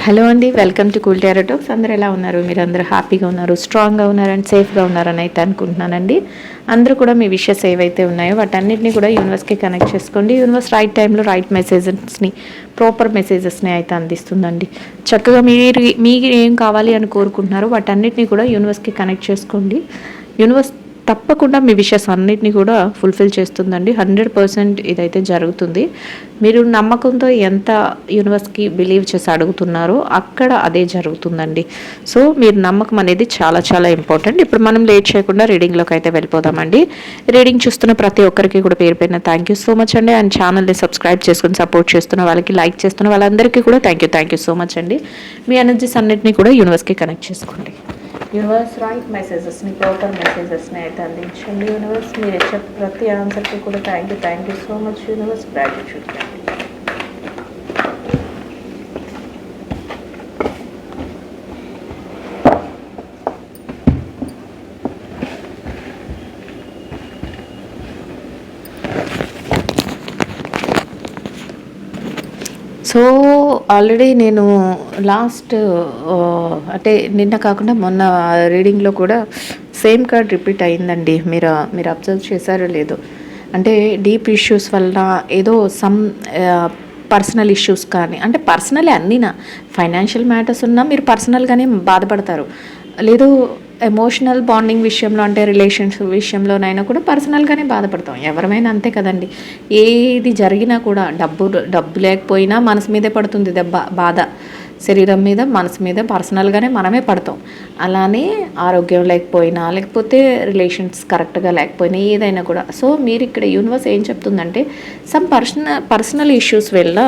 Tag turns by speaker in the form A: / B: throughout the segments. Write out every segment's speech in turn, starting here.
A: Hello అండి, welcome to cool tarot talks. అందరూ ఎలా ఉన్నారు? మీరు అందరూ హ్యాపీగా ఉన్నారు, స్ట్రాంగ్గా ఉన్నారు అండ్ సేఫ్గా ఉన్నారని అయితే అనుకుంటున్నానండి. అందరూ కూడా మీ విషెస్ ఏవైతే ఉన్నాయో వాటన్నిటిని కూడా యూనివర్స్కి కనెక్ట్ చేసుకోండి. యూనివర్స్ రైట్ టైంలో రైట్ మెసేజెస్ని, ప్రాపర్ మెసేజెస్ని అయితే అందిస్తుందండి. చక్కగా మీరు ఏం కావాలి అని కోరుకుంటున్నారో వాటన్నిటిని కూడా యూనివర్స్కి కనెక్ట్ చేసుకోండి. యూనివర్స్ తప్పకుండా మీ విషెస్ అన్నిటిని కూడా ఫుల్ఫిల్ చేస్తుందండి. 100% ఇదైతే జరుగుతుంది. మీరు నమ్మకంతో ఎంత యూనివర్స్కి బిలీవ్ చేసి అడుగుతున్నారో అక్కడ అదే జరుగుతుందండి. సో మీరు నమ్మకం అనేది చాలా చాలా ఇంపార్టెంట్. ఇప్పుడు మనం లేట్ చేయకుండా రీడింగ్లోకి అయితే వెళ్ళిపోదామండి. రీడింగ్ చూస్తున్న ప్రతి ఒక్కరికి కూడా పేరు పైన థ్యాంక్ యూ సో మచ్ అండి. అండ్ ఛానల్ని సబ్స్క్రైబ్ చేసుకుని సపోర్ట్ చేస్తున్న వాళ్ళకి, లైక్ చేస్తున్న వాళ్ళందరికీ కూడా థ్యాంక్ యూ సో మచ్ అండి. మీ ఎనర్జీస్ అన్నిటిని కూడా యూనివర్స్కి కనెక్ట్ చేసుకోండి. యూనివర్స్ రైట్ మెసేజెస్ని, ప్రాపర్ మెసేజెస్ని అయితే అందించండి. యూనివర్స్ మీరు ఇచ్చే ప్రతి ఆన్సర్కి కూడా thank you so much universe. Gratitude. So already నేను లాస్ట్ అంటే నిన్న కాకుండా మొన్న రీడింగ్లో కూడా సేమ్ కార్డ్ రిపీట్ అయిందండి. మీరు అబ్జర్వ్ చేశారో లేదో. అంటే డీప్ ఇష్యూస్ వల్ల ఏదో సమ్ పర్సనల్ ఇష్యూస్ కానీ, అంటే పర్సనలే అన్నీనా, ఫైనాన్షియల్ మ్యాటర్స్ ఉన్నా మీరు పర్సనల్గానే బాధపడతారు. లేదు ఎమోషనల్ బాండింగ్ విషయంలో, అంటే రిలేషన్స్ విషయంలోనైనా కూడా పర్సనల్గానే బాధపడతాం. ఎవరమైనా అంతే కదండి. ఏది జరిగినా కూడా డబ్బు లేకపోయినా మనసు మీదే పడుతుంది దెబ్బ, బాధ. శరీరం మీద, మనసు మీద పర్సనల్గానే మనమే పడతాం. అలానే ఆరోగ్యం లేకపోయినా, లేకపోతే రిలేషన్స్ కరెక్ట్గా లేకపోయినా, ఏదైనా కూడా. సో మీరు ఇక్కడ యూనివర్స్ ఏం చెప్తుందంటే సమ్ పర్సనల్ ఇష్యూస్ వల్ల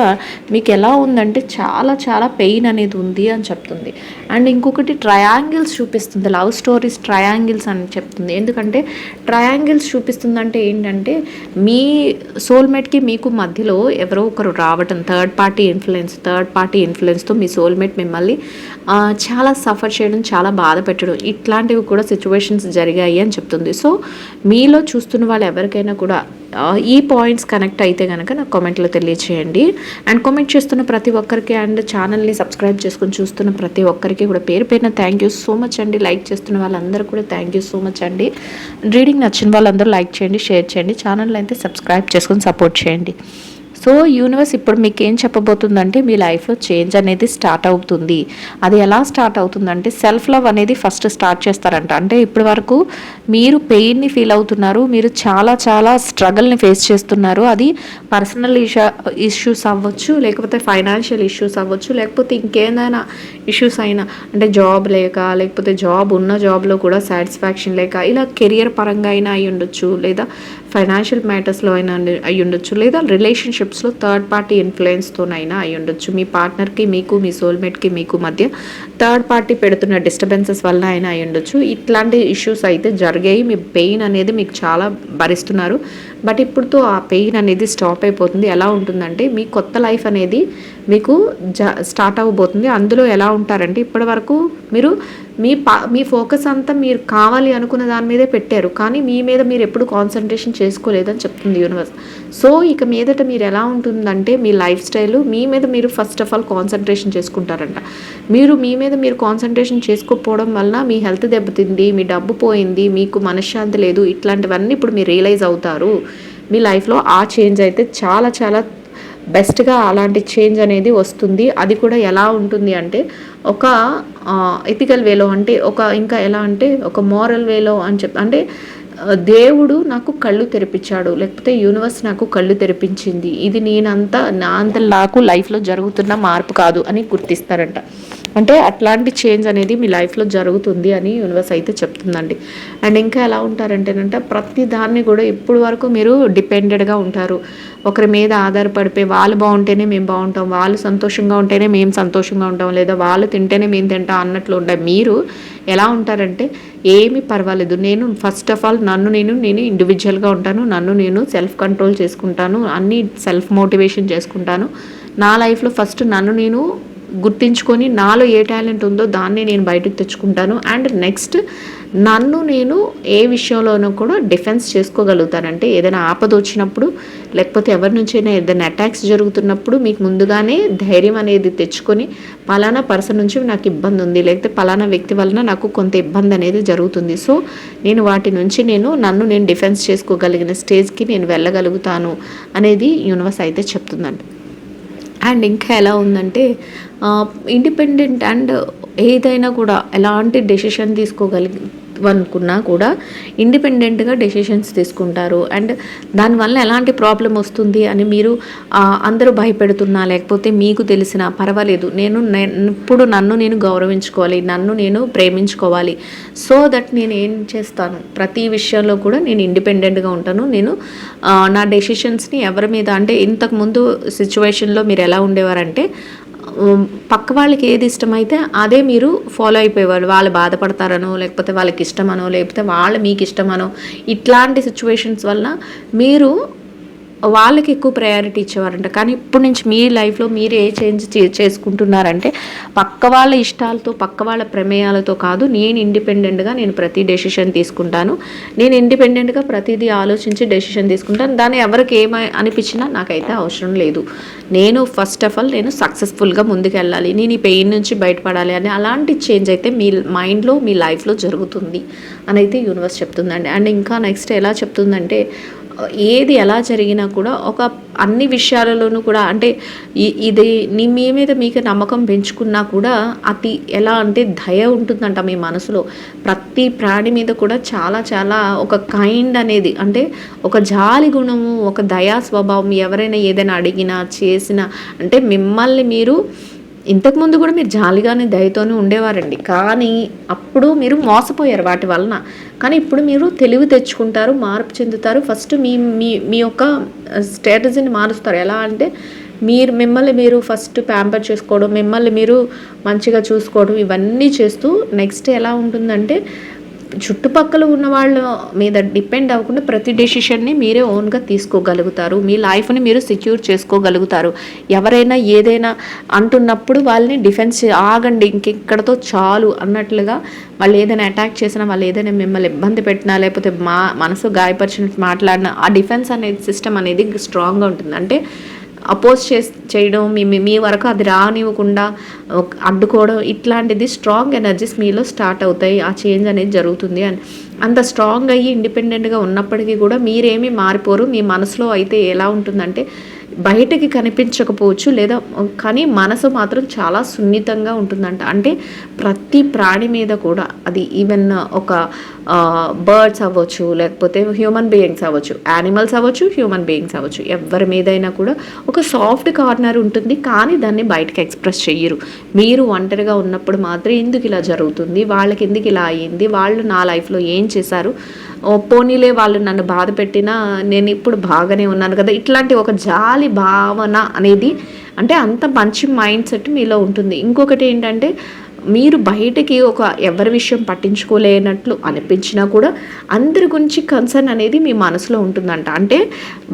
A: మీకు ఎలా ఉందంటే చాలా చాలా పెయిన్ అనేది ఉంది అని చెప్తుంది. అండ్ ఇంకొకటి ట్రయాంగిల్స్ చూపిస్తుంది, లవ్ స్టోరీస్ ట్రయాంగిల్స్ అని చెప్తుంది. ఎందుకంటే ట్రయాంగిల్స్ చూపిస్తుందంటే ఏంటంటే మీ సోల్మేట్కి మీకు మధ్యలో ఎవరో ఒకరు రావటం, థర్డ్ పార్టీ ఇన్ఫ్లుయెన్స్తో మీ సోల్మేట్ మిమ్మల్ని చాలా సఫర్ చేయడం, చాలా బాధ పెట్టడం, ఇట్లాంటివి కూడా సిచ్యువేషన్స్ జరిగాయి అని చెప్తుంది. సో మీలో చూస్తున్న వాళ్ళు ఎవరికైనా కూడా ఈ పాయింట్స్ కనెక్ట్ అయితే కనుక నాకు కామెంట్లో తెలియచేయండి. అండ్ కామెంట్ చేస్తున్న ప్రతి ఒక్కరికి అండ్ ఛానల్ని సబ్స్క్రైబ్ చేసుకొని చూస్తున్న ప్రతి ఒక్కరికి కూడా పేరు పేరున థ్యాంక్ యూ సో మచ్ అండి. లైక్ చేస్తున్న వాళ్ళందరూ కూడా థ్యాంక్ యూ సో మచ్ అండి. రీడింగ్ నచ్చిన వాళ్ళందరూ లైక్ చేయండి, షేర్ చేయండి, ఛానల్ అయితే సబ్స్క్రైబ్ చేసుకొని సపోర్ట్ చేయండి. సో యూనివర్స్ ఇప్పుడు మీకు ఏం చెప్పబోతుందంటే మీ లైఫ్లో చేంజ్ అనేది స్టార్ట్ అవుతుంది. అది ఎలా స్టార్ట్ అవుతుందంటే సెల్ఫ్ లవ్ అనేది ఫస్ట్ స్టార్ట్ చేస్తారంట. అంటే ఇప్పటి వరకు మీరు పెయిన్ని ఫీల్ అవుతున్నారు, మీరు చాలా చాలా స్ట్రగల్ని ఫేస్ చేస్తున్నారు. అది పర్సనల్ ఇష్యూస్ అవ్వచ్చు, లేకపోతే ఫైనాన్షియల్ ఇష్యూస్ అవ్వచ్చు, లేకపోతే ఇంకేదైనా ఇష్యూస్ అయినా, అంటే జాబ్ లేక, లేకపోతే జాబ్ ఉన్న జాబ్లో కూడా సాటిస్ఫాక్షన్ లేక, ఇలా కెరియర్ పరంగా అయినా అయి ఉండొచ్చు, లేదా ఫైనాన్షియల్ మ్యాటర్స్లో అయినా అయి ఉండొచ్చు, లేదా రిలేషన్షిప్స్లో థర్డ్ పార్టీ ఇన్ఫ్లుయెన్స్తోనైనా అయి ఉండొచ్చు. మీ పార్ట్నర్కి మీకు, మీ సోల్మేట్కి మీకు మధ్య థర్డ్ పార్టీ పెడుతున్న డిస్టర్బెన్సెస్ వల్ల అయినా అయి ఉండొచ్చు. ఇట్లాంటి ఇష్యూస్ అయితే జరిగాయి. మీ పెయిన్ అనేది మీకు చాలా భరిస్తున్నారు. బట్ ఇప్పుడుతో ఆ పెయిన్ అనేది స్టాప్ అయిపోతుంది. ఎలా ఉంటుందంటే మీ కొత్త లైఫ్ అనేది మీకు స్టార్ట్ అవ్వబోతుంది. అందులో ఎలా ఉంటారంటే ఇప్పటి వరకు మీరు మీ ఫోకస్ అంతా మీరు కావాలి అనుకున్న దాని మీదే పెట్టారు, కానీ మీ మీద మీరు ఎప్పుడు కాన్సన్ట్రేషన్ చేసుకోలేదని చెప్తుంది యూనివర్స్. సో ఇక మీదట మీరు ఎలా ఉంటుందంటే మీ లైఫ్ స్టైల్ మీ మీద మీరు ఫస్ట్ ఆఫ్ ఆల్ కాన్సన్ట్రేషన్ చేసుకుంటారంట. మీ మీద మీరు కాన్సన్ట్రేషన్ చేసుకోకపోవడం వలన మీ హెల్త్ దెబ్బతింది, మీ డబ్బు పోయింది, మీకు మనశ్శాంతి లేదు, ఇట్లాంటివన్నీ ఇప్పుడు మీరు రియలైజ్ అవుతారు. మీ లైఫ్లో ఆ చేంజ్ అయితే చాలా చాలా బెస్ట్గా అలాంటి చేంజ్ అనేది వస్తుంది. అది కూడా ఎలా ఉంటుంది అంటే ఒక ఎథికల్ వేలో, అంటే ఇంకా ఎలా అంటే ఒక మోరల్ వేలో అని అంటే దేవుడు నాకు కళ్ళు తెరిపించాడు, లేకపోతే యూనివర్స్ నాకు కళ్ళు తెరిపించింది, ఇది నా అంత నాకు లైఫ్లో జరుగుతున్న మార్పు కాదు అని గుర్తిస్తారంట. అంటే అట్లాంటి చేంజ్ అనేది మీ లైఫ్లో జరుగుతుంది అని యూనివర్స్ అయితే చెప్తుందండి. అండ్ ఇంకా ఎలా ఉంటారంటేనంట ప్రతి దాన్ని కూడా ఇప్పుడు వరకు మీరు డిపెండెడ్గా ఉంటారు, ఒకరి మీద ఆధారపడిపోయి వాళ్ళు బాగుంటేనే మేము బాగుంటాం, వాళ్ళు సంతోషంగా ఉంటేనే మేము సంతోషంగా ఉంటాం, లేదా వాళ్ళు తింటేనే మేము తింటాం అన్నట్లు ఉంటాయి. మీరు ఎలా ఉంటారంటే ఏమీ పర్వాలేదు, నేను ఫస్ట్ ఆఫ్ ఆల్ నేను ఇండివిజువల్గా ఉంటాను, నన్ను నేను సెల్ఫ్ కంట్రోల్ చేసుకుంటాను, అన్నీ సెల్ఫ్ మోటివేషన్ చేసుకుంటాను, నా లైఫ్లో ఫస్ట్ నన్ను నేను గుర్తించుకొని నాలో ఏ టాలెంట్ ఉందో దాన్ని నేను బయటకు తెచ్చుకుంటాను. అండ్ నెక్స్ట్ నన్ను నేను ఏ విషయంలోనూ కూడా డిఫెన్స్ చేసుకోగలుగుతానంటే ఏదైనా ఆపద వచ్చినప్పుడు, లేకపోతే ఎవరి నుంచైనా ఏదైనా అటాక్స్ జరుగుతున్నప్పుడు మీకు ముందుగానే ధైర్యం అనేది తెచ్చుకొని పలానా పర్సన్ నుంచి నాకు ఇబ్బంది ఉంది, లేకపోతే పలానా వ్యక్తి వలన నాకు కొంత ఇబ్బంది అనేది జరుగుతుంది, సో నేను వాటి నుంచి నన్ను నేను డిఫెన్స్ చేసుకోగలిగిన స్టేజ్కి నేను వెళ్ళగలుగుతాను అనేది యూనివర్స్ అయితే చెప్తుందండి. అండ్ ఇంకా ఎలా ఉందంటే ఇండిపెండెంట్ అండ్ ఏదైనా కూడా ఎలాంటి డెసిషన్ అనుకున్నా కూడా ఇండిపెండెంట్గా డెసిషన్స్ తీసుకుంటారు. అండ్ దానివల్ల ఎలాంటి ప్రాబ్లం వస్తుంది అని మీరు అందరూ భయపెడుతున్నా, లేకపోతే మీకు తెలిసిన పర్వాలేదు, ఇప్పుడు నన్ను నేను గౌరవించుకోవాలి, నన్ను నేను ప్రేమించుకోవాలి, సో దట్ నేను ఏం చేస్తాను, ప్రతి విషయంలో కూడా నేను ఇండిపెండెంట్గా ఉంటాను. నేను నా డెసిషన్స్ని ఎవరి మీద, అంటే ఇంతకుముందు సిచ్యువేషన్లో మీరు ఎలా ఉండేవారంటే పక్క వాళ్ళకి ఏది ఇష్టమైతే అదే మీరు ఫాలో అయిపోయేవాళ్ళు. వాళ్ళు బాధపడతారనో, లేకపోతే వాళ్ళకి ఇష్టమనో, లేకపోతే వాళ్ళు మీకు ఇష్టమనో, ఇట్లాంటి సిచ్యువేషన్స్ వల్ల మీరు వాళ్ళకి ఎక్కువ ప్రయారిటీ ఇచ్చేవారంట. కానీ ఇప్పుడు నుంచి మీ లైఫ్లో మీరు ఏ చేంజ్ చేసుకుంటున్నారంటే పక్క వాళ్ళ ఇష్టాలతో, పక్క వాళ్ళ ప్రమేయాలతో కాదు, నేను ఇండిపెండెంట్గా నేను ప్రతి డెసిషన్ తీసుకుంటాను, నేను ఇండిపెండెంట్గా ప్రతిదీ ఆలోచించి డెసిషన్ తీసుకుంటాను, దాన్ని ఎవరికి అనిపించినా నాకైతే అవసరం లేదు, నేను ఫస్ట్ ఆఫ్ ఆల్ నేను సక్సెస్ఫుల్గా ముందుకు వెళ్ళాలి, నేను ఈ పెయిన్ నుంచి బయటపడాలి అని అలాంటి చేంజ్ అయితే మీ మైండ్లో మీ లైఫ్లో జరుగుతుంది అని అయితే యూనివర్స్ చెప్తుందండి. అండ్ ఇంకా నెక్స్ట్ ఎలా చెప్తుందంటే ఏది ఎలా జరిగినా కూడా అన్ని విషయాలలోనూ కూడా అంటే ఇది మీ మీద మీకు నమ్మకం పెంచుకున్నా కూడా అది ఎలా అంటే దయ ఉంటుందంట మీ మనసులో. ప్రతి ప్రాణి మీద కూడా చాలా చాలా ఒక కైండ్ అనేది, అంటే ఒక జాలి గుణము, ఒక దయా స్వభావం, ఎవరైనా ఏదైనా అడిగినా చేసినా, అంటే మిమ్మల్ని మీరు ఇంతకుముందు కూడా మీరు జాలిగానే దయతోనే ఉండేవారండి, కానీ అప్పుడు మీరు మోసపోయారు వాటి వలన. కానీ ఇప్పుడు మీరు తెలివి తెచ్చుకుంటారు, మార్పు చెందుతారు, ఫస్ట్ మీ యొక్క స్ట్రాటజీని మారుస్తారు. ఎలా అంటే మిమ్మల్ని మీరు ఫస్ట్ ప్యాంపర్ చేసుకోవడం, మిమ్మల్ని మీరు మంచిగా చూసుకోవడం, ఇవన్నీ చేస్తూ నెక్స్ట్ ఎలా ఉంటుందంటే చుట్టుపక్కల ఉన్న వాళ్ళ మీద డిపెండ్ అవ్వకుండా ప్రతి డెసిషన్ని మీరే ఓన్గా తీసుకోగలుగుతారు, మీ లైఫ్ని మీరు సెక్యూర్ చేసుకోగలుగుతారు. ఎవరైనా ఏదైనా అంటున్నప్పుడు వాళ్ళని డిఫెన్స్ ఆగండి, ఇంకెక్కడతో చాలు అన్నట్లుగా, వాళ్ళు ఏదైనా అటాక్ చేసినా, వాళ్ళు ఏదైనా మిమ్మల్ని ఇబ్బంది పెట్టినా, లేకపోతే మనసు గాయపరిచినట్టు మాట్లాడినా, ఆ డిఫెన్స్ అనేది సిస్టమ్ అనేది స్ట్రాంగ్గా ఉంటుంది. అంటే అపోజ్ చేయడం, మీ వరకు అది రానివ్వకుండా అడ్డుకోవడం, ఇట్లాంటిది స్ట్రాంగ్ ఎనర్జీస్ మీలో స్టార్ట్ అవుతాయి, ఆ చేంజ్ అనేది జరుగుతుంది. అని అంత స్ట్రాంగ్ అయ్యి ఇండిపెండెంట్గా ఉన్నప్పటికీ కూడా మీరేమీ మారిపోరు. మీ మనసులో అయితే ఎలా ఉంటుందంటే బయటకి కనిపించకపోవచ్చు, లేదా కానీ మనసు మాత్రం చాలా సున్నితంగా ఉంటుందంట. అంటే ప్రతి ప్రాణి మీద కూడా, అది ఈవెన్ ఒక బర్డ్స్ అవ్వచ్చు, లేకపోతే హ్యూమన్ బీయింగ్స్ అవ్వచ్చు, యానిమల్స్ అవ్వచ్చు, హ్యూమన్ బీయింగ్స్ అవ్వచ్చు, ఎవరి మీదైనా కూడా ఒక సాఫ్ట్ కార్నర్ ఉంటుంది, కానీ దాన్ని బయటకు ఎక్స్ప్రెస్ చెయ్యరు. మీరు ఒంటరిగా ఉన్నప్పుడు మాత్రం ఎందుకు ఇలా జరుగుతుంది, వాళ్ళకి ఎందుకు ఇలా అయ్యింది, వాళ్ళు నా లైఫ్లో ఏం చేశారు, పోనీలే వాళ్ళు నన్ను బాధ పెట్టినా నేను ఇప్పుడు బాగానే ఉన్నాను కదా, ఇట్లాంటి ఒక జాలి భావన అనేది, అంటే అంత మంచి మైండ్ సెట్ మీలో ఉంటుంది. ఇంకొకటి ఏంటంటే మీరు బయటకి ఎవరి విషయం పట్టించుకోలేనట్లు అనిపించినా కూడా అందరి గురించి కన్సర్న్ అనేది మీ మనసులో ఉంటుందంట. అంటే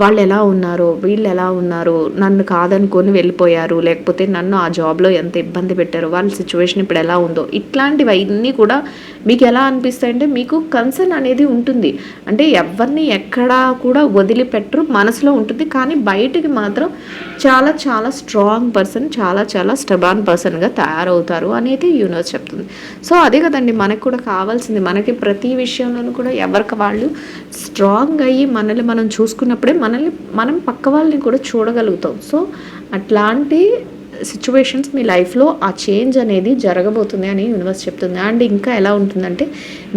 A: వాళ్ళు ఎలా ఉన్నారు, వీళ్ళు ఎలా ఉన్నారు, నన్ను కాదనుకొని వెళ్ళిపోయారు, లేకపోతే నన్ను ఆ జాబ్లో ఎంత ఇబ్బంది పెట్టారు, వాళ్ళ సిచ్యువేషన్ ఇప్పుడు ఎలా ఉందో, ఇట్లాంటివన్నీ కూడా మీకు ఎలా అనిపిస్తాయంటే మీకు కన్సర్న్ అనేది ఉంటుంది. అంటే ఎవరిని ఎక్కడా కూడా వదిలిపెట్టరు, మనసులో ఉంటుంది, కానీ బయటికి మాత్రం చాలా చాలా స్ట్రాంగ్ పర్సన్, చాలా చాలా స్టబాన్ పర్సన్గా తయారవుతారు అనేది యూనివర్స్ చెప్తుంది. సో అదే కదండి మనకు కూడా కావాల్సింది. మనకి ప్రతి విషయంలోనూ కూడా ఎవరికి వాళ్ళు స్ట్రాంగ్ అయ్యి మనల్ని మనం చూసుకున్నప్పుడే మనం పక్క వాళ్ళని కూడా చూడగలుగుతాం. సో అట్లాంటి సిచ్యువేషన్స్ మీ లైఫ్లో ఆ చేంజ్ అనేది జరగబోతుంది అని యూనివర్స్ చెప్తుంది. అండ్ ఇంకా ఎలా ఉంటుందంటే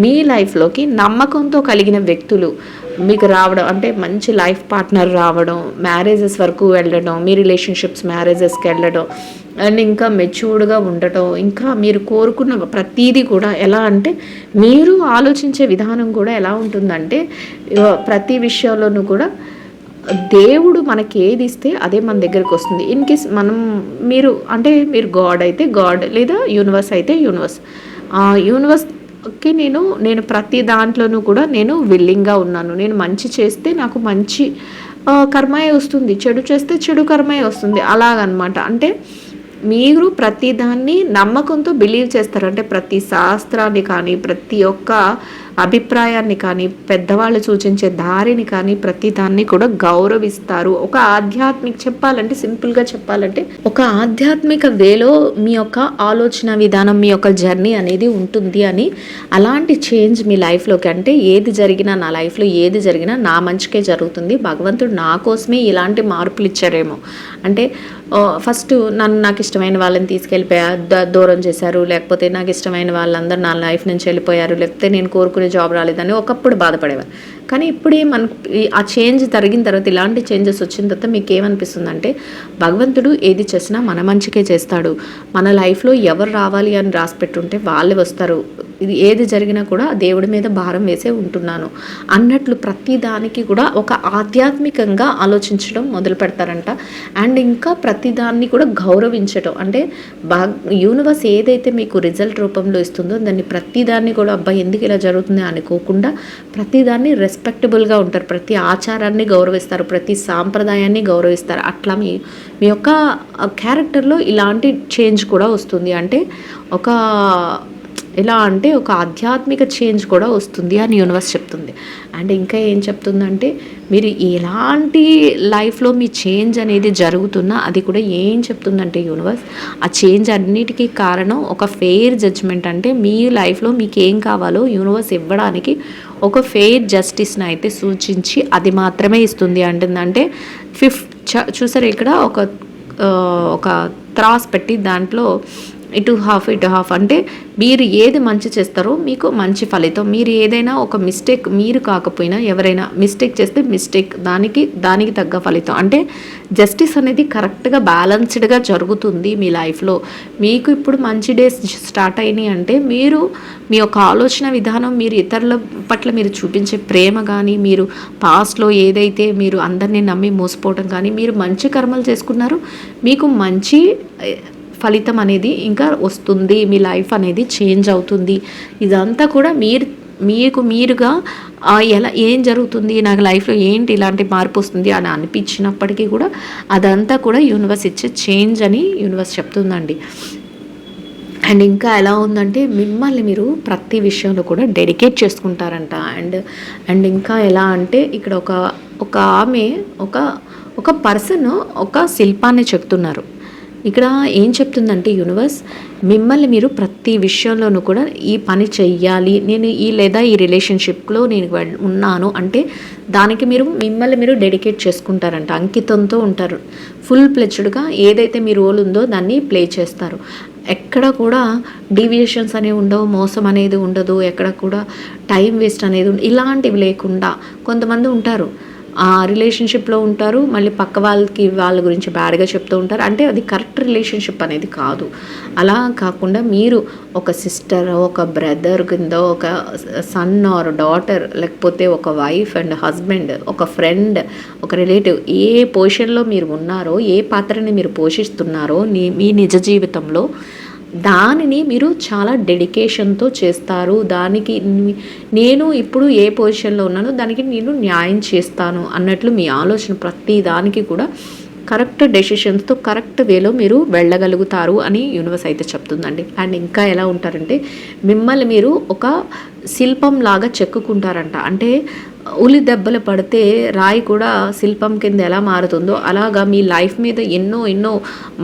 A: మీ లైఫ్లోకి నమ్మకంతో కలిగిన వ్యక్తులు మీకు రావడం, అంటే మంచి లైఫ్ పార్ట్నర్ రావడం, మ్యారేజెస్ వరకు వెళ్ళడం, మీ రిలేషన్షిప్స్ మ్యారేజెస్కి వెళ్ళడం, అండ్ ఇంకా మెచ్యూర్డ్గా ఉండటం, ఇంకా మీరు కోరుకున్న ప్రతీదీ కూడా ఎలా అంటే మీరు ఆలోచించే విధానం కూడా ఎలా ఉంటుందంటే ప్రతి విషయంలోనూ కూడా దేవుడు మనకి ఏది ఇస్తే అదే మన దగ్గరికి వస్తుంది. ఇన్ కేస్ మీరు గాడ్ అయితే గాడ్, లేదా యూనివర్స్ అయితే యూనివర్స్. యూనివర్స్కి నేను ప్రతి దాంట్లోనూ కూడా నేను విల్లింగ్గా ఉన్నాను. నేను మంచి చేస్తే నాకు మంచి కర్మయే వస్తుంది, చెడు చేస్తే చెడు కర్మయే వస్తుంది, అలాగనమాట. అంటే మీరు ప్రతిదాన్ని నమ్మకంతో బిలీవ్ చేస్తారు. అంటే ప్రతి శాస్త్రాన్ని కానీ, ప్రతి ఒక్క అభిప్రాయాన్ని కానీ, పెద్దవాళ్ళు సూచించే దారిని కానీ, ప్రతి దాన్ని కూడా గౌరవిస్తారు. ఒక ఆధ్యాత్మిక చెప్పాలంటే, సింపుల్గా చెప్పాలంటే, ఒక ఆధ్యాత్మిక వేలో మీ యొక్క ఆలోచన విధానం, మీ యొక్క జర్నీ అనేది ఉంటుంది అని, అలాంటి చేంజ్ మీ లైఫ్లోకి, అంటే ఏది జరిగినా, నా లైఫ్లో ఏది జరిగినా నా మంచికే జరుగుతుంది, భగవంతుడు నా కోసమే ఇలాంటి మార్పులు ఇచ్చారేమో. అంటే ఫస్ట్ నాకు ఇష్టమైన వాళ్ళని తీసుకెళ్ళిపోయా దూరం చేశారు, లేకపోతే నాకు ఇష్టమైన వాళ్ళందరూ నా లైఫ్ నుంచి వెళ్ళిపోయారు, లేకపోతే నేను కోరుకునే జాబ్ రాలేదని ఒకప్పుడు బాధపడేవారు. కానీ ఇప్పుడే మనకు ఆ చేంజ్ జరిగిన తర్వాత, ఇలాంటి చేంజెస్ వచ్చిన తర్వాత మీకు ఏమనిపిస్తుంది అంటే, భగవంతుడు ఏది చేసినా మన మంచికే చేస్తాడు, మన లైఫ్లో ఎవరు రావాలి అని రాసి పెట్టుంటే వాళ్ళు వస్తారు, ఇది ఏది జరిగినా కూడా దేవుడి మీద భారం వేసే ఉంటున్నాను అన్నట్లు ప్రతి దానికి కూడా ఒక ఆధ్యాత్మికంగా ఆలోచించడం మొదలు పెడతారంట. అండ్ ఇంకా ప్రతిదాన్ని కూడా గౌరవించటం, అంటే యూనివర్స్ ఏదైతే మీకు రిజల్ట్ రూపంలో ఇస్తుందో దాన్ని ప్రతిదాన్ని కూడా అబ్బాయి ఎందుకు ఇలా జరుగుతుంది అనుకోకుండా ప్రతిదాన్ని రెస్పెక్టబుల్గా ఉంటారు, ప్రతి ఆచారాన్ని గౌరవిస్తారు, ప్రతి సాంప్రదాయాన్ని గౌరవిస్తారు. అట్లా మీ యొక్క క్యారెక్టర్లో ఇలాంటి చేంజ్ కూడా వస్తుంది. అంటే ఒక ఎలా అంటే ఒక ఆధ్యాత్మిక చేంజ్ కూడా వస్తుంది అని యూనివర్స్ చెప్తుంది. అండ్ ఇంకా ఏం చెప్తుందంటే, మీరు ఎలాంటి లైఫ్లో మీ చేంజ్ అనేది జరుగుతున్నా అది కూడా ఏం చెప్తుందంటే యూనివర్స్, ఆ చేంజ్ అన్నిటికీ కారణం ఒక ఫెయిర్ జడ్జ్మెంట్. అంటే మీ లైఫ్లో మీకు ఏం కావాలో యూనివర్స్ ఇవ్వడానికి ఒక ఫెయిర్ జస్టిస్ని అయితే సూచించి అది మాత్రమే ఇస్తుంది అంటుందంటే. చూసారు ఇక్కడ ఒక త్రాస్ పెట్టి దాంట్లో ఇటు హాఫ్ అంటే మీరు ఏది మంచి చేస్తారో మీకు మంచి ఫలితం. మీరు ఏదైనా ఒక మిస్టేక్, మీరు కాకపోయినా ఎవరైనా మిస్టేక్ చేస్తే మిస్టేక్ దానికి తగ్గ ఫలితం. అంటే జస్టిస్ అనేది కరెక్ట్గా బ్యాలెన్స్డ్గా జరుగుతుంది మీ లైఫ్లో. మీకు ఇప్పుడు మంచి డేస్ స్టార్ట్ అయినాయి అంటే మీరు మీ యొక్క ఆలోచన విధానం, మీరు ఇతరుల పట్ల మీరు చూపించే ప్రేమ కానీ, మీరు పాస్ట్లో ఏదైతే మీరు అందరినీ నమ్మి మోసపోవడం కానీ, మీరు మంచి కర్మలు చేసుకున్నారు, మీకు మంచి ఫలితం అనేది ఇంకా వస్తుంది, మీ లైఫ్ అనేది చేంజ్ అవుతుంది. ఇదంతా కూడా మీరుగా ఎలా ఏం జరుగుతుంది నాకు లైఫ్లో, ఏంటి ఇలాంటి మార్పు వస్తుంది అని అనిపించినప్పటికీ కూడా అదంతా కూడా యూనివర్స్ ఇచ్చే చేంజ్ అని యూనివర్స్ చెప్తుందండి. అండ్ ఇంకా ఎలా ఉందంటే, మిమ్మల్ని మీరు ప్రతి విషయంలో కూడా డెడికేట్ చేసుకుంటారంట. అండ్ ఇంకా ఎలా అంటే, ఇక్కడ ఒక ఆమె ఒక పర్సన్ ఒక శిల్పాన్ని చెప్తున్నారు. ఇక్కడ ఏం చెప్తుందంటే యూనివర్స్, మిమ్మల్ని మీరు ప్రతి విషయంలోనూ కూడా ఈ పని చెయ్యాలి, నేను ఈ రిలేషన్షిప్లో నేను ఉన్నాను అంటే దానికి మిమ్మల్ని మీరు డెడికేట్ చేసుకుంటారంట, అంకితంతో ఉంటారు, ఫుల్ ప్లెజ్డ్గా ఏదైతే మీ రోల్ ఉందో దాన్ని ప్లే చేస్తారు. ఎక్కడ కూడా డీవియేషన్స్ అనేవి ఉండవు, మోసం అనేది ఉండదు, ఎక్కడ కూడా టైం వేస్ట్ అనేది ఇలాంటివి లేకుండా. కొంతమంది ఉంటారు ఆ రిలేషన్షిప్లో ఉంటారు, మళ్ళీ పక్క వాళ్ళ గురించి బ్యాడ్గా చెప్తూ ఉంటారు. అంటే అది కరెక్ట్ రిలేషన్షిప్ అనేది కాదు. అలా కాకుండా మీరు ఒక సిస్టర్, ఒక బ్రదర్ కింద, ఒక సన్ ఆర్ డాటర్, లేకపోతే ఒక వైఫ్ అండ్ హస్బెండ్, ఒక ఫ్రెండ్, ఒక రిలేటివ్, ఏ పొజిషన్లో మీరు ఉన్నారో, ఏ పాత్రని మీరు పోషిస్తున్నారో మీ నిజ జీవితంలో, దానిని మీరు చాలా డెడికేషన్తో చేస్తారు. దానికి నేను ఇప్పుడు ఏ పొజిషన్లో ఉన్నానో దానికి నేను న్యాయం చేస్తాను అన్నట్లు మీ ఆలోచన ప్రతి దానికి కూడా కరెక్ట్ డెసిషన్స్తో కరెక్ట్ వేలో మీరు వెళ్ళగలుగుతారు అని యూనివర్స్ అయితే చెప్తుందండి. అండ్ ఇంకా ఎలా ఉంటారంటే, మిమ్మల్ని మీరు ఒక శిల్పం లాగా చెక్కుకుంటారంట. అంటే ఉలి దెబ్బలు పడితే రాయి కూడా శిల్పం కింద ఎలా మారుతుందో అలాగా మీ లైఫ్ మీద ఎన్నో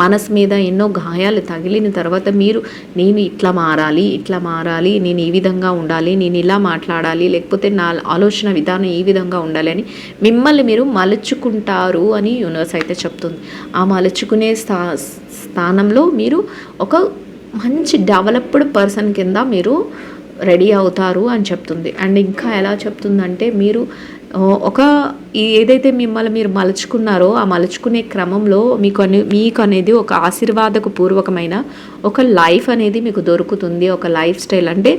A: మనసు మీద ఎన్నో గాయాలు తగిలిన తర్వాత నేను ఇట్లా మారాలి, నేను ఈ విధంగా ఉండాలి, నేను ఇలా మాట్లాడాలి, లేకపోతే నా ఆలోచన విధానం ఈ విధంగా ఉండాలి అని మిమ్మల్ని మీరు మలుచుకుంటారు అని యూనివర్స్ అయితే చెప్తుంది. ఆ మలుచుకునే స్థానంలో మీరు ఒక మంచి డెవలప్డ్ పర్సన్ కింద మీరు రెడీ అవుతారు అని చెప్తుంది. అండ్ ఇంకా ఎలా చెప్తుందంటే, మీరు ఏదైతే మిమ్మల్ని మీరు మలుచుకున్నారో ఆ మలుచుకునే క్రమంలో మీకు అనేది ఒక ఆశీర్వాదకు పూర్వకమైన ఒక లైఫ్ అనేది మీకు దొరుకుతుంది. ఒక లైఫ్ స్టైల్ అంటే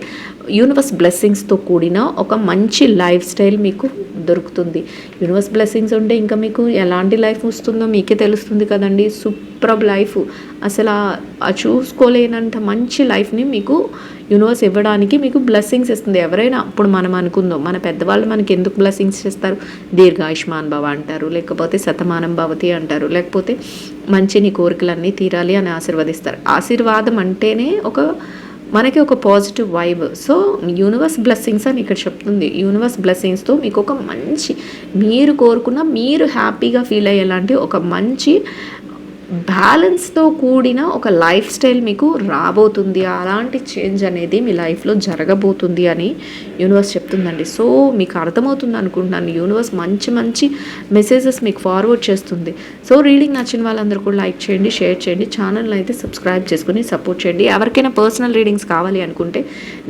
A: యూనివర్స్ బ్లెస్సింగ్స్తో కూడిన ఒక మంచి లైఫ్ స్టైల్ మీకు దొరుకుతుంది. యూనివర్స్ బ్లెస్సింగ్స్ ఉంటే ఇంకా మీకు ఎలాంటి లైఫ్ వస్తుందో మీకే తెలుస్తుంది కదండి. సూపర్ లైఫ్, అసలు చూసుకోలేనంత మంచి లైఫ్ని మీకు యూనివర్స్ ఇవ్వడానికి మీకు బ్లెస్సింగ్స్ ఇస్తుంది. ఎవరైనా అప్పుడు మనం అనుకుందాం, మన పెద్దవాళ్ళు మనకి ఎందుకు బ్లెస్సింగ్స్ చేస్తారు, దీర్ఘాయుష్మాన్ భవ అంటారు, లేకపోతే శతమానం భవతి అంటారు, లేకపోతే మంచి నీ కోరికలన్నీ తీరాలి అని ఆశీర్వదిస్తారు. ఆశీర్వాదం అంటేనే మనకి ఒక positive vibe. So universe blessings అని ఇక్కడ చెప్తుంది. యూనివర్స్ బ్లెస్సింగ్స్తో మీకు ఒక మంచి, మీరు కోరుకున్న, మీరు హ్యాపీగా ఫీల్ అయ్యేలాంటి ఒక మంచి బ్యాలెన్స్తో కూడిన ఒక లైఫ్ స్టైల్ మీకు రాబోతుంది. అలాంటి చేంజ్ అనేది మీ లైఫ్లో జరగబోతుంది అని యూనివర్స్ చెప్తుందండి. సో మీకు అర్థమవుతుంది అనుకుంటున్నాను. యూనివర్స్ మంచి మంచి మెసేజెస్ మీకు ఫార్వర్డ్ చేస్తుంది. సో రీడింగ్ నచ్చిన వాళ్ళందరూ కూడా లైక్ చేయండి, షేర్ చేయండి, ఛానల్ని అయితే సబ్స్క్రైబ్ చేసుకుని సపోర్ట్ చేయండి. ఎవరికైనా పర్సనల్ రీడింగ్స్ కావాలి అనుకుంటే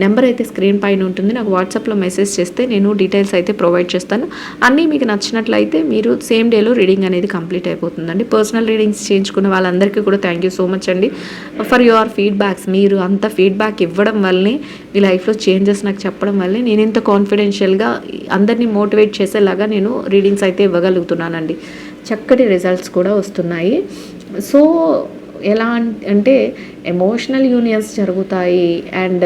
A: నెంబర్ అయితే స్క్రీన్ పైన ఉంటుంది. నాకు వాట్సాప్లో మెసేజ్ చేస్తే నేను డీటెయిల్స్ అయితే ప్రొవైడ్ చేస్తాను. అన్నీ మీకు నచ్చినట్లయితే మీరు సేమ్ డేలో రీడింగ్ అనేది కంప్లీట్ అయిపోతుందండి. పర్సనల్ రీడింగ్స్ చేయించుకున్న వాళ్ళందరికీ కూడా థ్యాంక్ యూ సో మచ్ అండి ఫర్ యువర్ ఫీడ్బ్యాక్స్. మీరు అంత ఫీడ్బ్యాక్ ఇవ్వడం వల్లనే మీ లైఫ్లో చేంజెస్ నాకు చెప్పడం వల్లే నేను ఇంత కాన్ఫిడెన్షియల్గా అందరినీ మోటివేట్ చేసేలాగా నేను రీడింగ్స్ అయితే ఇవ్వగలుగుతున్నానండి. చక్కటి రిజల్ట్స్ కూడా వస్తున్నాయి. సో ఎలా అంటే ఎమోషనల్ యూనియన్స్ జరుగుతాయి. అండ్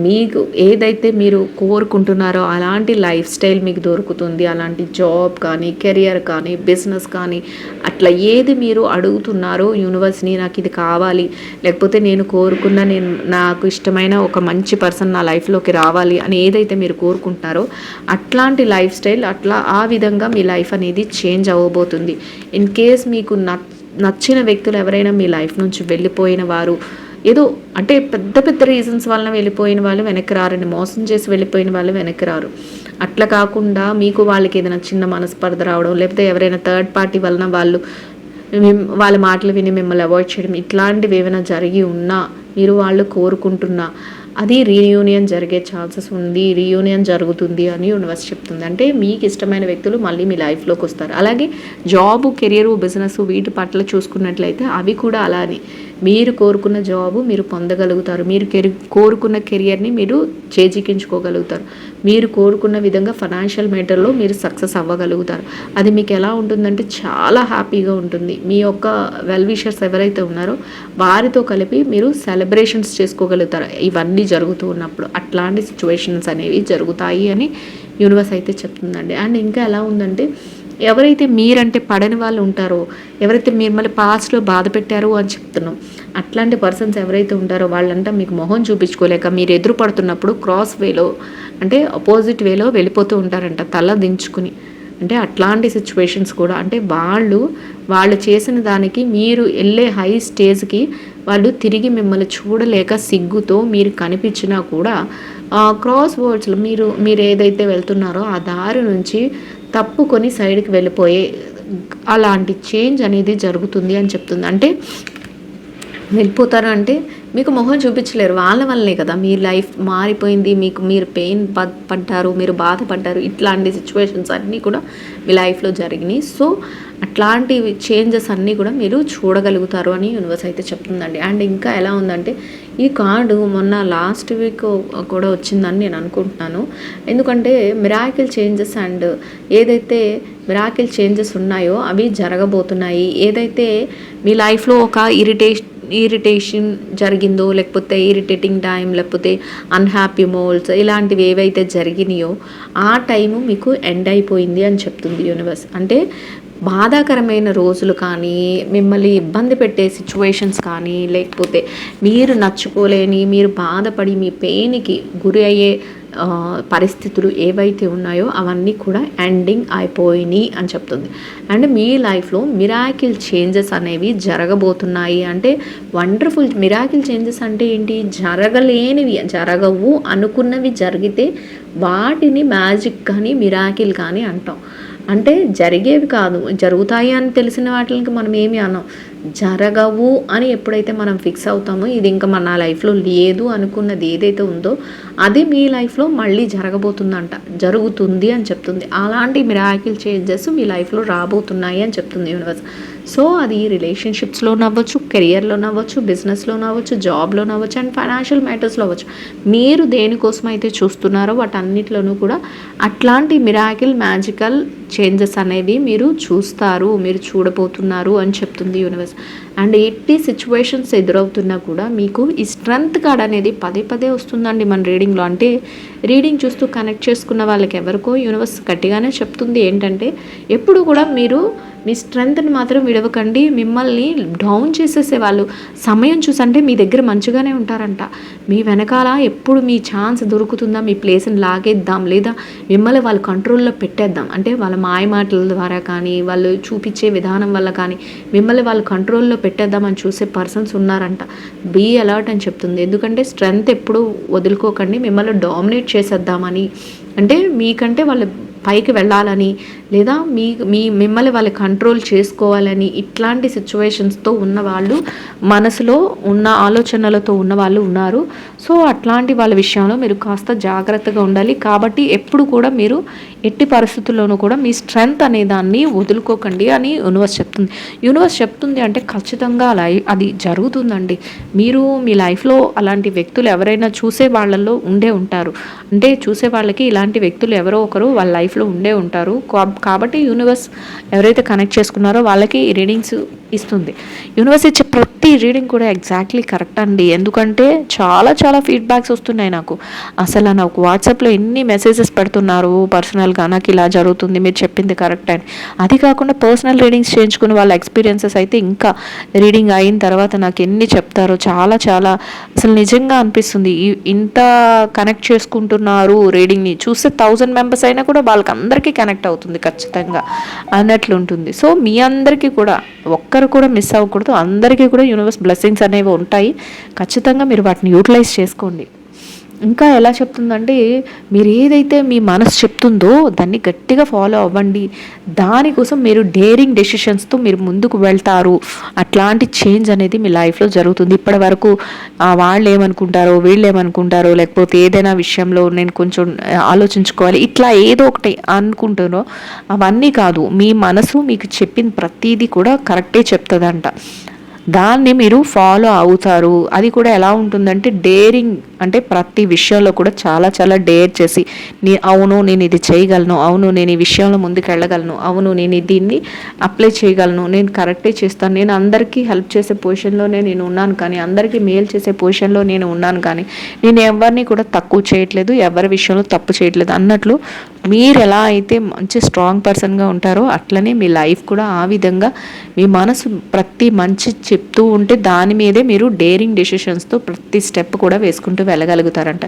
A: మీకు ఏదైతే మీరు కోరుకుంటున్నారో అలాంటి లైఫ్ స్టైల్ మీకు దొరుకుతుంది. అలాంటి జాబ్ కానీ, కెరియర్ కానీ, బిజినెస్ కానీ, అట్లా ఏది మీరు అడుగుతున్నారో యూనివర్స్ని, నాకు ఇది కావాలి, లేకపోతే నేను కోరుకున్న, నాకు ఇష్టమైన ఒక మంచి పర్సన్ నా లైఫ్లోకి రావాలి అని ఏదైతే మీరు కోరుకుంటున్నారో అట్లాంటి లైఫ్ స్టైల్, అట్లా ఆ విధంగా మీ లైఫ్ అనేది చేంజ్ అవ్వబోతుంది. ఇన్ కేస్ మీకు నచ్చిన వ్యక్తులు ఎవరైనా మీ లైఫ్ నుంచి వెళ్ళిపోయిన వారు, ఏదో అంటే పెద్ద పెద్ద రీజన్స్ వలన వెళ్ళిపోయిన వాళ్ళు వెనక్కి రారండి. మోసం చేసి వెళ్ళిపోయిన వాళ్ళు వెనక్కి రారు. అట్లా కాకుండా మీకు వాళ్ళకి ఏదైనా చిన్న మనస్పర్ధ రావడం, లేకపోతే ఎవరైనా థర్డ్ పార్టీ వలన వాళ్ళ మాటలు విని మిమ్మల్ని అవాయిడ్ చేయడం, ఇట్లాంటివి ఏమైనా జరిగి ఉన్నా, మీరు వాళ్ళు కోరుకుంటున్నా, అది రీయూనియన్ జరిగే ఛాన్సెస్ ఉంది, రీయూనియన్ జరుగుతుంది అని యూనివర్స్ చెప్తుంది. అంటే మీకు ఇష్టమైన వ్యక్తులు మళ్ళీ మీ లైఫ్లోకి వస్తారు. అలాగే జాబు, కెరియరు, బిజినెస్ వీటి పట్ల చూసుకున్నట్లయితే అవి కూడా అలానే మీరు కోరుకున్న జాబు మీరు పొందగలుగుతారు. మీరు కోరుకున్న కెరియర్ని మీరు చేజిక్కించుకోగలుగుతారు. మీరు కోరుకున్న విధంగా ఫైనాన్షియల్ మ్యాటర్లో మీరు సక్సెస్ అవ్వగలుగుతారు. అది మీకు ఎలా ఉంటుందంటే చాలా హ్యాపీగా ఉంటుంది. మీ యొక్క వెల్ విషర్స్ ఎవరైతే ఉన్నారో వారితో కలిపి మీరు సెలబ్రేషన్స్ చేసుకోగలుగుతారు ఇవన్నీ జరుగుతూ ఉన్నప్పుడు. అట్లాంటి సిచ్యువేషన్స్ అనేవి జరుగుతాయి అని యూనివర్స్ అయితే చెప్తుందండి. అండ్ ఇంకా ఎలా ఉందంటే, ఎవరైతే మీరంటే పడని వాళ్ళు ఉంటారో, ఎవరైతే మిమ్మల్ని పాస్ట్లో బాధ పెట్టారో అని చెప్తున్నాం, అట్లాంటి పర్సన్స్ ఎవరైతే ఉంటారో వాళ్ళంతా మీకు మొహం చూపించుకోలేక మీరు ఎదురు పడుతున్నప్పుడు క్రాస్ వేలో, అంటే అపోజిట్ వేలో వెళ్ళిపోతూ ఉంటారంట తల దించుకుని. అంటే అట్లాంటి సిచ్యువేషన్స్ కూడా, అంటే వాళ్ళు చేసిన దానికి మీరు వెళ్ళే హై స్టేజ్కి వాళ్ళు తిరిగి మిమ్మల్ని చూడలేక సిగ్గుతో మీరు కనిపించినా కూడా క్రాస్ వర్డ్స్లో మీరు ఏదైతే వెళ్తున్నారో ఆ దారి నుంచి తప్పుకొని సైడ్కి వెళ్ళిపోయే అలాంటి చేంజ్ అనేది జరుగుతుంది అని చెప్తుంది. అంటే వెళ్ళిపోతారు అంటే మీకు మొహం చూపించలేరు, వాళ్ళ వల్లనే కదా మీ లైఫ్ మారిపోయింది, మీరు పెయిన్ పడ్డారు, మీరు బాధపడ్డారు. ఇట్లాంటి సిచ్యువేషన్స్ అన్నీ కూడా మీ లైఫ్లో జరిగినాయి. సో అట్లాంటి చేంజెస్ అన్నీ కూడా మీరు చూడగలుగుతారు అని యూనివర్స్ అయితే చెప్తుందండి. అండ్ ఇంకా ఎలా ఉందంటే, ఈ కార్డు మొన్న లాస్ట్ వీక్ కూడా వచ్చిందని నేను అనుకుంటున్నాను. ఎందుకంటే మిరాకిల్ చేంజెస్ అండ్ ఏదైతే మిరాకిల్ చేంజెస్ ఉన్నాయో అవి జరగబోతున్నాయి. ఏదైతే మీ లైఫ్లో ఒక ఇరిటేషన్ జరిగిందో, లేకపోతే ఇరిటేటింగ్ టైం, లేకపోతే అన్హ్యాపీ మోల్స్, ఇలాంటివి ఏవైతే జరిగినాయో ఆ టైము మీకు ఎండ్ అయిపోయింది అని చెప్తుంది యూనివర్స్. అంటే బాధాకరమైన రోజులు కానీ, మిమ్మల్ని ఇబ్బంది పెట్టే సిచ్యువేషన్స్ కానీ, లేకపోతే మీరు నచ్చుకోలేని, మీరు బాధపడి మీ పెయిన్కి గురి అయ్యే పరిస్థితులు ఏవైతే ఉన్నాయో అవన్నీ కూడా ఎండింగ్ అయిపోయినాయి అని చెప్తుంది. అండ్ మీ లైఫ్లో మిరాకిల్ చేంజెస్ అనేవి జరగబోతున్నాయి. అంటే వండర్ఫుల్ మిరాకిల్ చేంజెస్ అంటే ఏంటి? జరగవు అనుకున్నవి జరిగితే వాటిని మ్యాజిక్ కానీ మిరాకిల్ కానీ అంటాం. అంటే జరిగేవి కాదు, జరుగుతాయి అని తెలిసిన వాటికి మనం ఏమి అన్నాం. జరగవు అని ఎప్పుడైతే మనం ఫిక్స్ అవుతామో, ఇది ఇంకా మన లైఫ్లో లేదు అనుకున్నది ఏదైతే ఉందో అది మీ లైఫ్లో మళ్ళీ జరుగుతుంది అని చెప్తుంది. అలాంటి మిరాకిల్ చేంజెస్ మీ లైఫ్లో రాబోతున్నాయి అని చెప్తుంది యూనివర్స్. సో అది రిలేషన్షిప్స్లో నవ్వచ్చు, కెరియర్లో నవ్వచ్చు, బిజినెస్లో నవ్వచ్చు, జాబ్లో నవ్వచ్చు, అండ్ ఫైనాన్షియల్ మ్యాటర్స్లో అవ్వచ్చు. మీరు దేనికోసం అయితే చూస్తున్నారో వాటన్నిటిలోనూ కూడా అట్లాంటి మిరాకిల్ మ్యాజికల్ చేంజెస్ అనేవి మీరు చూడబోతున్నారు అని చెప్తుంది యూనివర్స్. అండ్ ఎట్టి సిచ్యువేషన్స్ ఎదురవుతున్నా కూడా మీకు ఈ స్ట్రెంగ్త్ కార్డ్ అనేది పదే పదే వస్తుందండి మన రీడింగ్లో. అంటే రీడింగ్ చూస్తూ కనెక్ట్ చేసుకున్న వాళ్ళకి ఎవరికో యూనివర్స్ గట్టిగానే చెప్తుంది ఏంటంటే, ఎప్పుడు కూడా మీరు మీ స్ట్రెంగ్త్ని మాత్రం విడవకండి. మిమ్మల్ని డౌన్ చేసేసే వాళ్ళు సమయం చూసంటే మీ దగ్గర మంచిగానే ఉంటారంట. మీ వెనకాల ఎప్పుడు మీ ఛాన్స్ దొరుకుతుందా, మీ ప్లేస్ని లాగేద్దాం, లేదా మిమ్మల్ని వాళ్ళు కంట్రోల్లో పెట్టేద్దాం అంటే వాళ్ళ మాయ మాటల ద్వారా కానీ, వాళ్ళు చూపించే విధానం వల్ల కానీ మిమ్మల్ని వాళ్ళు కంట్రోల్లో పెట్టేద్దామని చూసే పర్సన్స్ ఉన్నారంట. బీ అలర్ట్ అని చెప్తుంది. ఎందుకంటే స్ట్రెంగ్త్ ఎప్పుడు వదులుకోకండి. మిమ్మల్ని డామినేట్ చేసేద్దామని, అంటే మీకంటే వాళ్ళు పైకి వెళ్ళాలని, లేదా మిమ్మల్ని వాళ్ళు కంట్రోల్ చేసుకోవాలని, ఇట్లాంటి సిచ్యువేషన్స్తో ఉన్న వాళ్ళు, మనసులో ఉన్న ఆలోచనలతో ఉన్న వాళ్ళు ఉన్నారు. సో అట్లాంటి వాళ్ళ విషయంలో మీరు కాస్త జాగ్రత్తగా ఉండాలి. కాబట్టి ఎప్పుడు కూడా మీరు ఎట్టి పరిస్థితుల్లోనూ కూడా మీ స్ట్రెంగ్త్ అనే దాన్ని వదులుకోకండి అని యూనివర్స్ చెప్తుంది. యూనివర్స్ చెప్తుంది అంటే ఖచ్చితంగా అలా అది జరుగుతుందండి. మీరు మీ లైఫ్లో అలాంటి వ్యక్తులు ఎవరైనా చూసే వాళ్ళల్లో ఉండే ఉంటారు. అంటే చూసే వాళ్ళకి ఇలాంటి వ్యక్తులు ఎవరో ఒకరు వాళ్ళ లైఫ్లో ఉండే ఉంటారు. కాబట్టి యూనివర్స్ ఎవరైతే కనెక్ట్ చేసుకున్నారో వాళ్ళకి రీడింగ్స్ ఇస్తుంది. యూనివర్స్ ఇచ్చే ప్రతి రీడింగ్ కూడా ఎగ్జాక్ట్లీ కరెక్ట్ అండి. ఎందుకంటే చాలా ఫీడ్బ్యాక్స్ వస్తున్నాయి నాకు. అసలు నాకు వాట్సాప్లో ఎన్ని మెసేజెస్ పెడుతున్నారు పర్సనల్గా, నాకు ఇలా జరుగుతుంది, మీరు చెప్పింది కరెక్ట్ అని. అది కాకుండా పర్సనల్ రీడింగ్స్ చేయించుకున్న వాళ్ళ ఎక్స్పీరియన్సెస్ అయితే ఇంకా రీడింగ్ అయిన తర్వాత నాకు ఎన్ని చెప్తారో చాలా అసలు నిజంగా అనిపిస్తుంది. ఇంత కనెక్ట్ చేసుకుంటున్నారు రీడింగ్ని చూస్తే 1000 మెంబర్స్ అయినా కూడా వాళ్ళకి అందరికీ కనెక్ట్ అవుతుంది ఖచ్చితంగా అన్నట్లు ఉంటుంది. సో మీ అందరికీ కూడా ఒక్కరు కూడా మిస్ అవ్వకూడదు. అందరికీ కూడా యూనివర్స్ బ్లెస్సింగ్స్ అనేవి ఉంటాయి. ఖచ్చితంగా మీరు వాటిని యూటిలైజ్ చేసుకోండి. ఇంకా ఎలా చెప్తుందంటే, మీరు ఏదైతే మీ మనసు చెప్తుందో దాన్ని గట్టిగా ఫాలో అవ్వండి. దానికోసం మీరు డేరింగ్ డెసిషన్స్తో మీరు ముందుకు వెళ్తారు. అట్లాంటి చేంజ్ అనేది మీ లైఫ్లో జరుగుతుంది. ఇప్పటి వరకు వాళ్ళు ఏమనుకుంటారో, వీళ్ళు ఏమనుకుంటారో, లేకపోతే ఏదైనా విషయంలో నేను కొంచెం ఆలోచించుకోవాలి, ఇట్లా ఏదో ఒకటి అనుకుంటారో అవన్నీ కాదు. మీ మనసు మీకు చెప్పిన ప్రతిదీ కూడా కరెక్టే చెప్తుందంట. దాన్ని మీరు ఫాలో అవుతారు. అది కూడా ఎలా ఉంటుందంటే డేరింగ్, అంటే ప్రతి విషయంలో కూడా చాలా డేర్ చేసి అవును నేను ఇది చేయగలను, అవును నేను ఈ విషయంలో ముందుకు వెళ్ళగలను, అవును నేను దీన్ని అప్లై చేయగలను, నేను కరెక్టే చేస్తాను, నేను అందరికీ హెల్ప్ చేసే పొజిషన్లో నేను ఉన్నాను, కానీ అందరికీ మేలు చేసే పొజిషన్లో నేను ఉన్నాను, కానీ నేను ఎవరిని కూడా తక్కువ చేయట్లేదు, ఎవరి విషయంలో తప్పు చేయట్లేదు అన్నట్లు మీరు ఎలా అయితే మంచి స్ట్రాంగ్ పర్సన్గా ఉంటారో అట్లనే మీ లైఫ్ కూడా ఆ విధంగా మీ మనసు ప్రతి మంచి చెప్తూ ఉంటే దాని మీదే మీరు డేరింగ్ డెసిషన్స్తో ప్రతి స్టెప్ కూడా వేసుకుంటూ వెళ్ళగలుగుతారంట.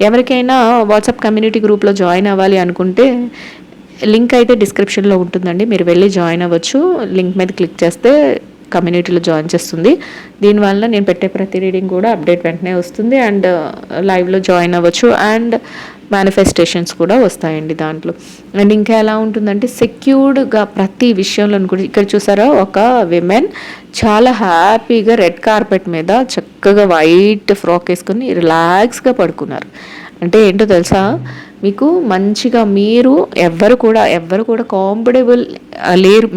A: ఎవరికైనా వాట్సాప్ కమ్యూనిటీ గ్రూప్లో జాయిన్ అవ్వాలి అనుకుంటే లింక్ అయితే డిస్క్రిప్షన్లో ఉంటుందండి, మీరు వెళ్ళి జాయిన్ అవ్వచ్చు. లింక్ మీద క్లిక్ చేస్తే కమ్యూనిటీలో జాయిన్ చేస్తుంది. దీనివల్ల నేను పెట్టే ప్రతి రీడింగ్ కూడా అప్డేట్ వెంటనే వస్తుంది. అండ్ లైవ్లో జాయిన్ అవ్వచ్చు. అండ్ మేనిఫెస్టేషన్స్ కూడా వస్తాయండి దాంట్లో. అండ్ ఇంకా ఎలా ఉంటుందంటే సెక్యూర్డ్గా ప్రతి విషయంలో కూడా, ఇక్కడ చూసారా ఒక విమెన్ చాలా హ్యాపీగా రెడ్ కార్పెట్ మీద చక్కగా వైట్ ఫ్రాక్ వేసుకొని రిలాక్స్గా పడుకున్నారు. అంటే ఏంటో తెలుసా మీకు, మంచిగా మీరు ఎవ్వరు కూడా కాంపిటబుల్ లేరు,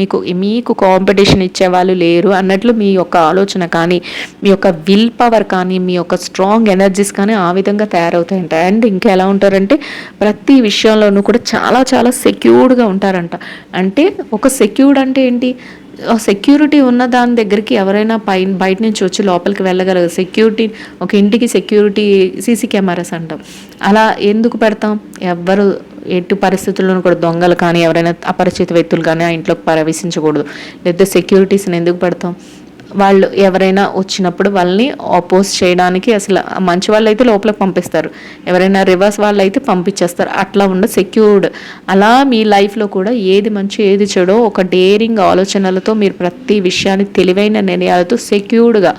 A: మీకు కాంపిటీషన్ ఇచ్చేవాళ్ళు లేరు అన్నట్లు మీ యొక్క ఆలోచన కానీ, మీ యొక్క విల్ పవర్ కానీ, మీ యొక్క స్ట్రాంగ్ ఎనర్జీస్ కానీ ఆ విధంగా తయారవుతాయంట. అండ్ ఇంకా ఎలా ఉంటారంటే ప్రతి విషయంలోనూ కూడా చాలా సెక్యూర్డ్గా ఉంటారంట. అంటే ఒక సెక్యూర్డ్ అంటే ఏంటి, సెక్యూరిటీ ఉన్న దాని దగ్గరికి ఎవరైనా బయట నుంచి వచ్చి లోపలికి వెళ్ళగలరు. సెక్యూరిటీ, ఒక ఇంటికి సెక్యూరిటీ సీసీ కెమెరాస్ అంటాం, అలా ఎందుకు పెడతాం? ఎవ్వరు ఎటు పరిస్థితుల్లోనూ కూడా దొంగలు కానీ ఎవరైనా అపరిచిత వ్యక్తులు కానీ ఆ ఇంట్లోకి ప్రవేశించకూడదు. లేదా సెక్యూరిటీస్ని ఎందుకు పెడతాం? వాళ్ళు ఎవరైనా వచ్చినప్పుడు వాళ్ళని అపోజ్ చేయడానికి, అసలు మంచి వాళ్ళు అయితే లోపలికి పంపిస్తారు, ఎవరైనా రివర్స్ వాళ్ళు అయితే పంపించేస్తారు. అట్లా ఉండ సెక్యూర్డ్. అలా మీ లైఫ్లో కూడా ఏది మంచి ఏది చెడో ఒక డేరింగ్ ఆలోచనలతో మీరు ప్రతి విషయాన్ని తెలివైన నిర్ణయాలతో సెక్యూర్డ్గా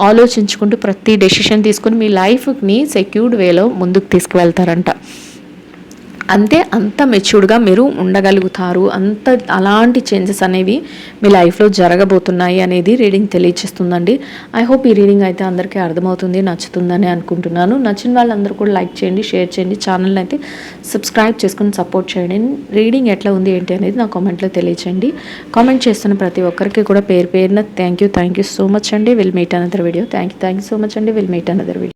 A: ఆలోచించుకుంటూ ప్రతి డెసిషన్ తీసుకొని మీ లైఫ్ని సెక్యూర్డ్ వేలో ముందుకు తీసుకువెళ్తారంట. అంత మెచ్యూర్డ్గా మీరు ఉండగలుగుతారు. అలాంటి చేంజెస్ అనేవి మీ లైఫ్లో జరగబోతున్నాయి అనేది రీడింగ్ తెలియజేస్తుందండి. ఐ హోప్ ఈ రీడింగ్ అయితే అందరికీ అర్థమవుతుంది, నచ్చుతుందని అనుకుంటున్నాను. నచ్చిన వాళ్ళందరూ కూడా లైక్ చేయండి, షేర్ చేయండి, ఛానల్ని అయితే సబ్స్క్రైబ్ చేసుకుని సపోర్ట్ చేయండి. రీడింగ్ ఎట్లా ఉంది ఏంటి అనేది నా కామెంట్లో తెలియచేయండి. కామెంట్ చేస్తున్న ప్రతి ఒక్కరికి కూడా పేరున థ్యాంక్ యూ సో మచ్ అండి. Will meet another video. Thank you so much అండి. Will meet another video.